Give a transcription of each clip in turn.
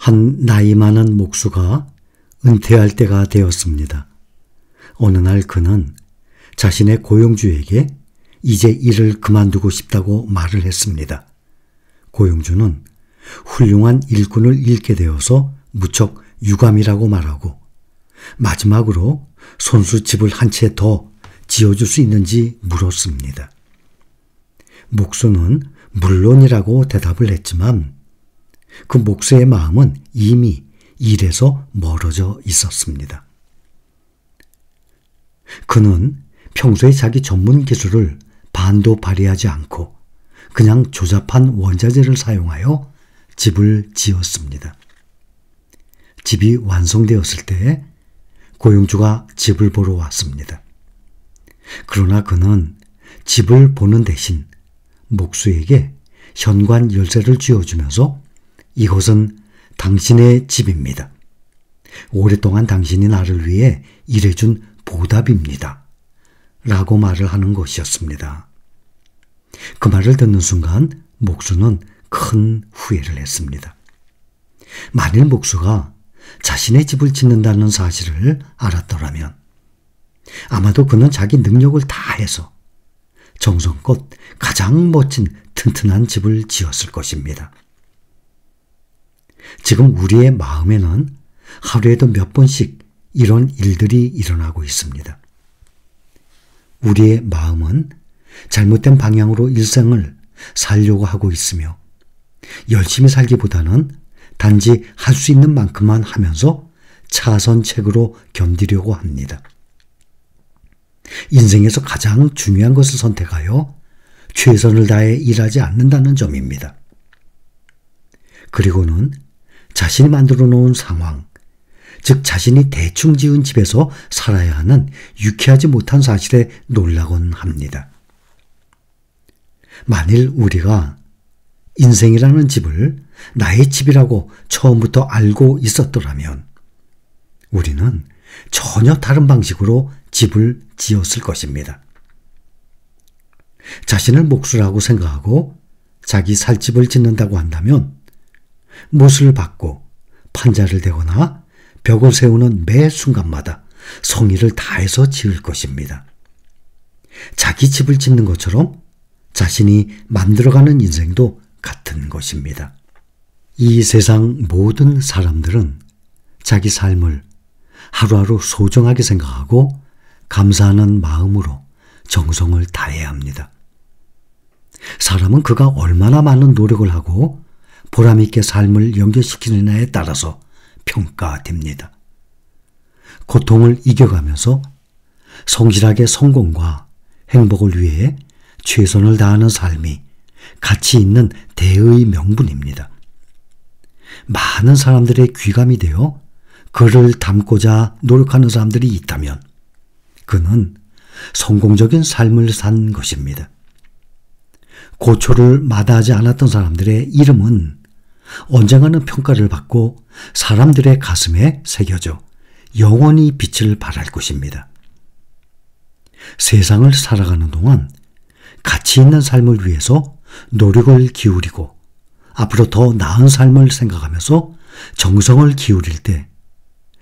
한 나이 많은 목수가 은퇴할 때가 되었습니다. 어느 날 그는 자신의 고용주에게 이제 일을 그만두고 싶다고 말을 했습니다. 고용주는 훌륭한 일꾼을 잃게 되어서 무척 유감이라고 말하고 마지막으로 손수 집을 한 채 더 지어줄 수 있는지 물었습니다. 목수는 물론이라고 대답을 했지만 그 목수의 마음은 이미 일에서 멀어져 있었습니다. 그는 평소에 자기 전문 기술을 반도 발휘하지 않고 그냥 조잡한 원자재를 사용하여 집을 지었습니다. 집이 완성되었을 때 고용주가 집을 보러 왔습니다. 그러나 그는 집을 보는 대신 목수에게 현관 열쇠를 쥐어주면서 이것은 당신의 집입니다. 오랫동안 당신이 나를 위해 일해준 보답입니다. 라고 말을 하는 것이었습니다. 그 말을 듣는 순간 목수는 큰 후회를 했습니다. 만일 목수가 자신의 집을 짓는다는 사실을 알았더라면 아마도 그는 자기 능력을 다해서 정성껏 가장 멋진 튼튼한 집을 지었을 것입니다. 지금 우리의 마음에는 하루에도 몇 번씩 이런 일들이 일어나고 있습니다. 우리의 마음은 잘못된 방향으로 일생을 살려고 하고 있으며 열심히 살기보다는 단지 할 수 있는 만큼만 하면서 차선책으로 견디려고 합니다. 인생에서 가장 중요한 것을 선택하여 최선을 다해 일하지 않는다는 점입니다. 그리고는 자신이 만들어 놓은 상황, 즉 자신이 대충 지은 집에서 살아야 하는 유쾌하지 못한 사실에 놀라곤 합니다. 만일 우리가 인생이라는 집을 나의 집이라고 처음부터 알고 있었더라면 우리는 전혀 다른 방식으로 집을 지었을 것입니다. 자신을 목수라고 생각하고 자기 살 집을 짓는다고 한다면 못을 박고 판자를 대거나 벽을 세우는 매 순간마다 성의를 다해서 지을 것입니다. 자기 집을 짓는 것처럼 자신이 만들어가는 인생도 같은 것입니다. 이 세상 모든 사람들은 자기 삶을 하루하루 소중하게 생각하고 감사하는 마음으로 정성을 다해야 합니다. 사람은 그가 얼마나 많은 노력을 하고 보람있게 삶을 연결시키느냐에 따라서 평가됩니다. 고통을 이겨가면서 성실하게 성공과 행복을 위해 최선을 다하는 삶이 가치 있는 대의 명분입니다. 많은 사람들의 귀감이 되어 그를 담고자 노력하는 사람들이 있다면 그는 성공적인 삶을 산 것입니다. 고초를 마다하지 않았던 사람들의 이름은 언젠가는 평가를 받고 사람들의 가슴에 새겨져 영원히 빛을 발할 것입니다. 세상을 살아가는 동안 가치 있는 삶을 위해서 노력을 기울이고 앞으로 더 나은 삶을 생각하면서 정성을 기울일 때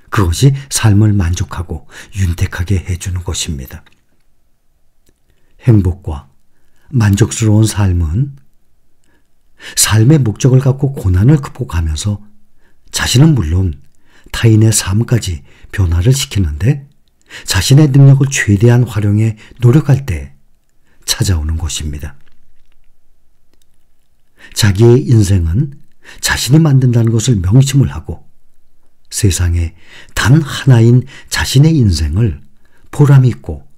그것이 삶을 만족하고 윤택하게 해주는 것입니다. 행복과 만족스러운 삶은 삶의 목적을 갖고 고난을 극복하면서 자신은 물론 타인의 삶까지 변화를 시키는데 자신의 능력을 최대한 활용해 노력할 때 찾아오는 것입니다. 자기의 인생은 자신이 만든다는 것을 명심을 하고 세상에 단 하나인 자신의 인생을 보람있고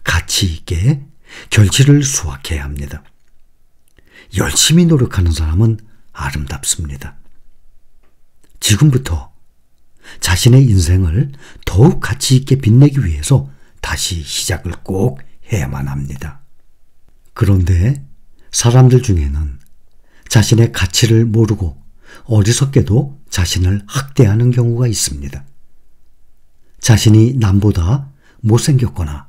가치있게 결실을 수확해야 합니다. 열심히 노력하는 사람은 아름답습니다. 지금부터 자신의 인생을 더욱 가치있게 빛내기 위해서 다시 시작을 꼭 해야만 합니다. 그런데 사람들 중에는 자신의 가치를 모르고 어리석게도 자신을 학대하는 경우가 있습니다. 자신이 남보다 못생겼거나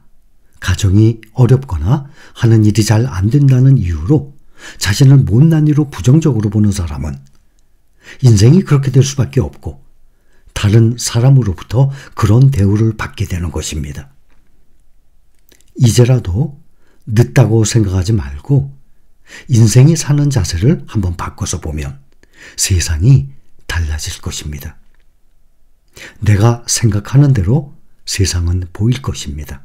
가정이 어렵거나 하는 일이 잘 안 된다는 이유로 자신을 못난 이로 부정적으로 보는 사람은 인생이 그렇게 될 수밖에 없고 다른 사람으로부터 그런 대우를 받게 되는 것입니다. 이제라도 늦다고 생각하지 말고 인생이 사는 자세를 한번 바꿔서 보면 세상이 달라질 것입니다. 내가 생각하는 대로 세상은 보일 것입니다.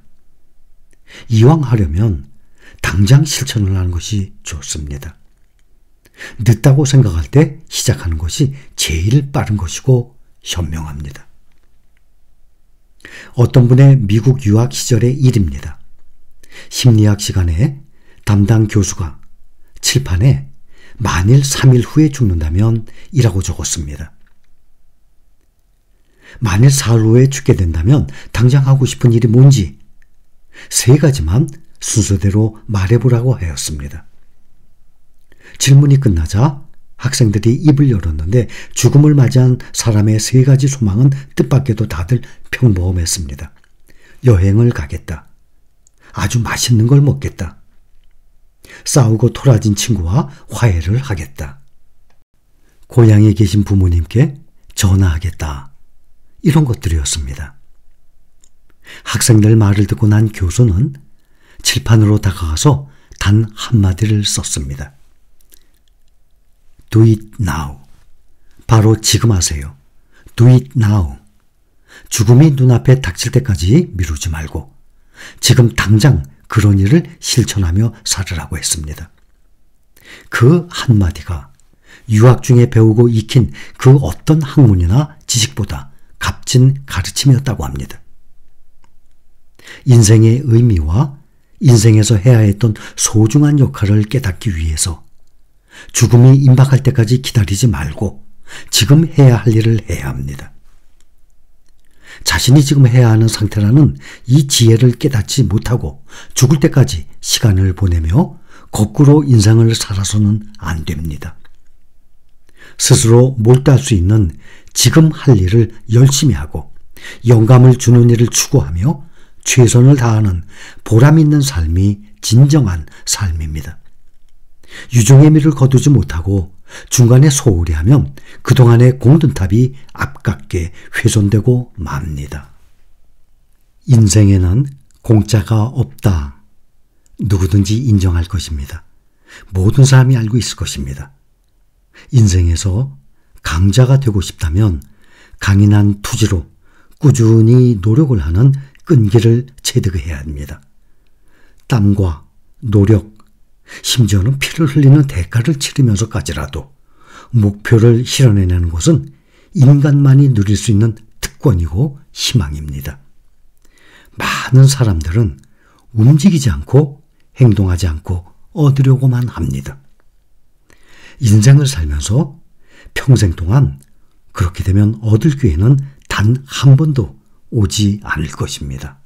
이왕 하려면 당장 실천을 하는 것이 좋습니다. 늦다고 생각할 때 시작하는 것이 제일 빠른 것이고 현명합니다. 어떤 분의 미국 유학 시절의 일입니다. 심리학 시간에 담당 교수가 칠판에 만일 3일 후에 죽는다면 이라고 적었습니다. 만일 4일 후에 죽게 된다면 당장 하고 싶은 일이 뭔지 3가지만 순서대로 말해보라고 하였습니다. 질문이 끝나자 학생들이 입을 열었는데 죽음을 맞이한 사람의 3가지 소망은 뜻밖에도 다들 평범했습니다. 여행을 가겠다. 아주 맛있는 걸 먹겠다. 싸우고 토라진 친구와 화해를 하겠다. 고향에 계신 부모님께 전화하겠다. 이런 것들이었습니다. 학생들 말을 듣고 난 교수는 칠판으로 다가가서 단 한마디를 썼습니다. Do it now. 바로 지금 하세요. Do it now. 죽음이 눈앞에 닥칠 때까지 미루지 말고 지금 당장 그런 일을 실천하며 살으라고 했습니다. 그 한마디가 유학 중에 배우고 익힌 그 어떤 학문이나 지식보다 값진 가르침이었다고 합니다. 인생의 의미와 인생에서 해야 했던 소중한 역할을 깨닫기 위해서 죽음이 임박할 때까지 기다리지 말고 지금 해야 할 일을 해야 합니다. 자신이 지금 해야 하는 상태라는 이 지혜를 깨닫지 못하고 죽을 때까지 시간을 보내며 거꾸로 인생을 살아서는 안 됩니다. 스스로 몰두할 수 있는 지금 할 일을 열심히 하고 영감을 주는 일을 추구하며 최선을 다하는 보람 있는 삶이 진정한 삶입니다. 유종의 미를 거두지 못하고 중간에 소홀히 하면 그동안의 공든탑이 아깝게 훼손되고 맙니다. 인생에는 공짜가 없다. 누구든지 인정할 것입니다. 모든 사람이 알고 있을 것입니다. 인생에서 강자가 되고 싶다면 강인한 투지로 꾸준히 노력을 하는 끈기를 체득해야 합니다. 땀과 노력, 심지어는 피를 흘리는 대가를 치르면서까지라도 목표를 실현해내는 것은 인간만이 누릴 수 있는 특권이고 희망입니다. 많은 사람들은 움직이지 않고 행동하지 않고 얻으려고만 합니다. 인생을 살면서 평생 동안 그렇게 되면 얻을 기회는 단 한 번도 오지 않을 것입니다.